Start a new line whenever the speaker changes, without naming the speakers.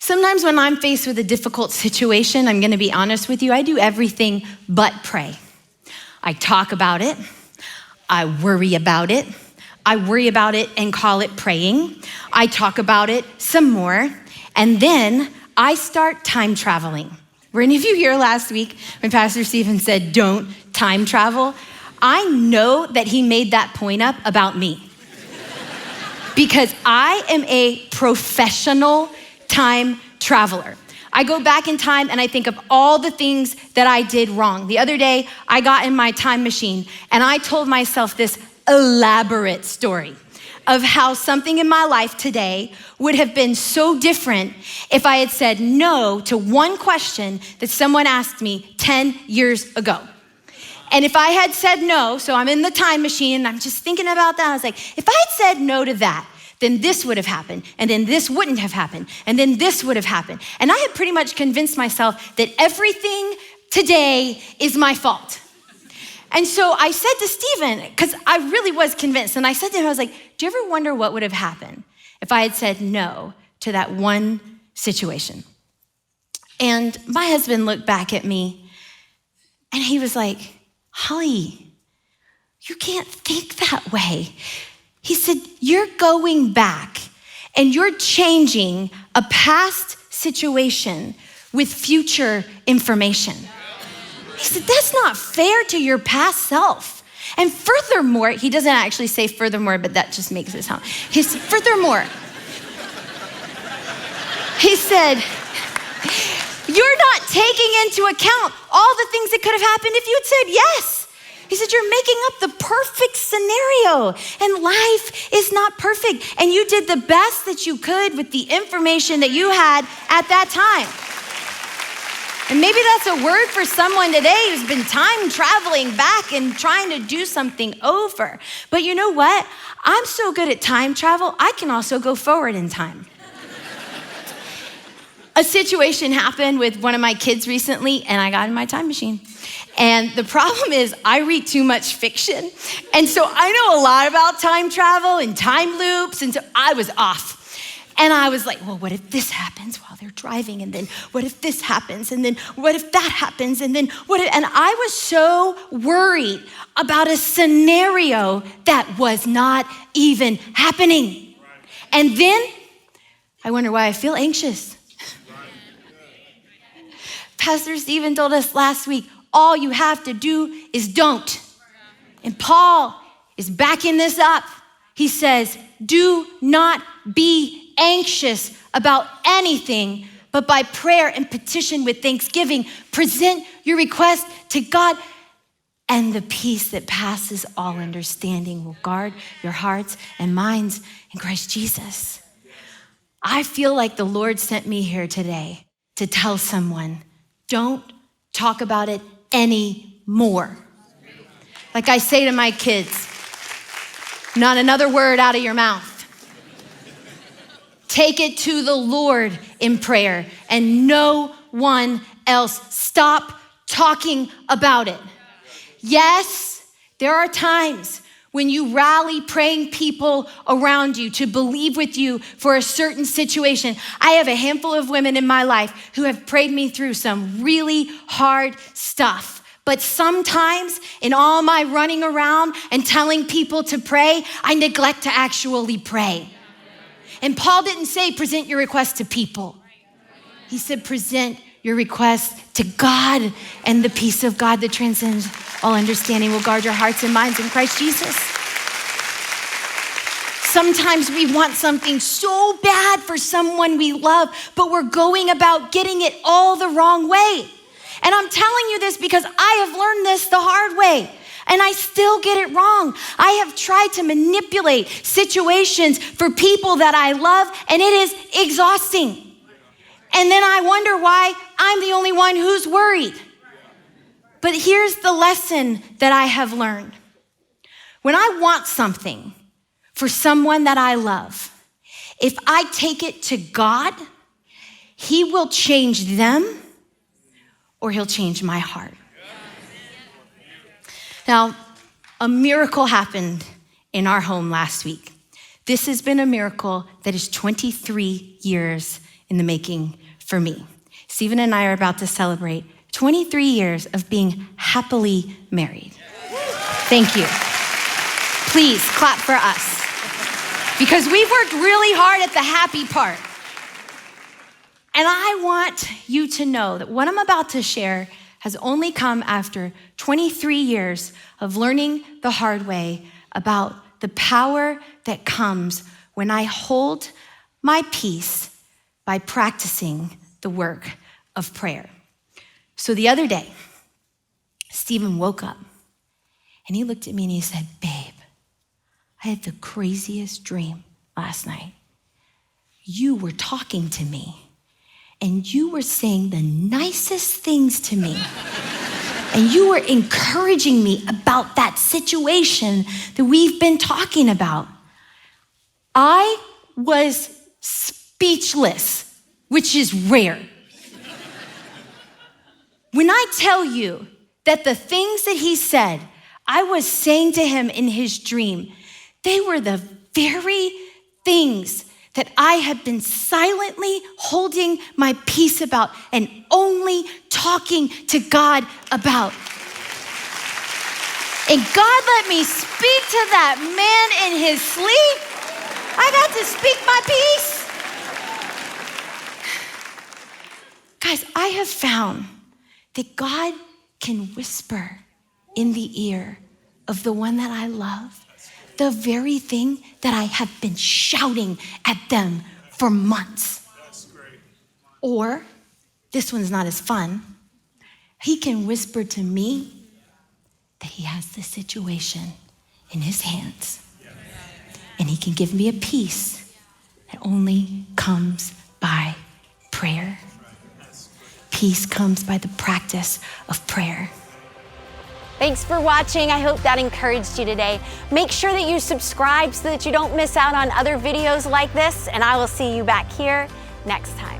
Sometimes when I'm faced with a difficult situation, I'm gonna be honest with you, I do everything but pray. I talk about it, I worry about it and call it praying. I talk about it some more, and then I start time traveling. Were any of you here last week when Pastor Stephen said, don't time travel? I know that he made that point up about me because I am a professional time traveler. I go back in time and I think of all the things that I did wrong. The other day, I got in my time machine and I told myself this elaborate story of how something in my life today would have been so different if I had said no to one question that someone asked me 10 years ago. And if I had said no, so I'm in the time machine and I'm just thinking about that, I was like, if I had said no to that, then this would have happened, and then this wouldn't have happened, and then this would have happened. And I had pretty much convinced myself that everything today is my fault. And so I said to Stephen, because I really was convinced, and I said to him, I was like, do you ever wonder what would have happened if I had said no to that one situation? And my husband looked back at me, and he was like, Holly, you can't think that way. He said, you're going back and you're changing a past situation with future information. He said, that's not fair to your past self. And furthermore, he doesn't actually say furthermore, but that just makes it sound. He said, furthermore, he said, you're not taking into account all the things that could have happened if you had said yes. He said, you're making up the perfect scenario, and life is not perfect. And you did the best that you could with the information that you had at that time. And maybe that's a word for someone today who's been time traveling back and trying to do something over. But you know what? I'm so good at time travel, I can also go forward in time. A situation happened with one of my kids recently, and I got in my time machine. And the problem is I read too much fiction. And so I know a lot about time travel and time loops, and so I was off. And I was like, well, what if this happens while they're driving? And then what if this happens? And then what if that happens? And then what if, and I was so worried about a scenario that was not even happening. And then I wonder why I feel anxious. Pastor Stephen told us last week, all you have to do is don't. And Paul is backing this up. He says, do not be anxious about anything, but by prayer and petition with thanksgiving, present your request to God, and the peace that passes all understanding will guard your hearts and minds in Christ Jesus. I feel like the Lord sent me here today to tell someone, don't talk about it anymore. Like I say to my kids, not another word out of your mouth. Take it to the Lord in prayer and no one else. Stop talking about it. Yes, there are times when you rally praying people around you to believe with you for a certain situation. I have a handful of women in my life who have prayed me through some really hard stuff. But sometimes in all my running around and telling people to pray, I neglect to actually pray. And Paul didn't say present your request to people. He said present your request to God, and the peace of God that transcends all understanding will guard your hearts and minds in Christ Jesus. Sometimes we want something so bad for someone we love, but we're going about getting it all the wrong way. And I'm telling you this because I have learned this the hard way, and I still get it wrong. I have tried to manipulate situations for people that I love, and it is exhausting. And then I wonder why I'm the only one who's worried. But here's the lesson that I have learned. When I want something for someone that I love, if I take it to God, He will change them or He'll change my heart. Now, a miracle happened in our home last week. This has been a miracle that is 23 years in the making for me. Stephen and I are about to celebrate 23 years of being happily married. Thank you. Please clap for us, because we've worked really hard at the happy part. And I want you to know that what I'm about to share has only come after 23 years of learning the hard way about the power that comes when I hold my peace by practicing the work of prayer. So the other day, Stephen woke up and he looked at me and he said, "Babe, I had the craziest dream last night. You were talking to me and you were saying the nicest things to me. And you were encouraging me about that situation that we've been talking about." I was speechless, which is rare. When I tell you that the things that he said, I was saying to him in his dream, they were the very things that I have been silently holding my peace about and only talking to God about. And God let me speak to that man in his sleep. I got to speak my peace. Guys, I have found that God can whisper in the ear of the one that I love the very thing that I have been shouting at them for months. That's great. Or, this one's not as fun, he can whisper to me that he has the situation in his hands. And he can give me a peace that only comes by prayer. Peace comes by the practice of prayer.
Thanks for watching. I hope that encouraged you today. Make sure that you subscribe so that you don't miss out on other videos like this, and I will see you back here next time.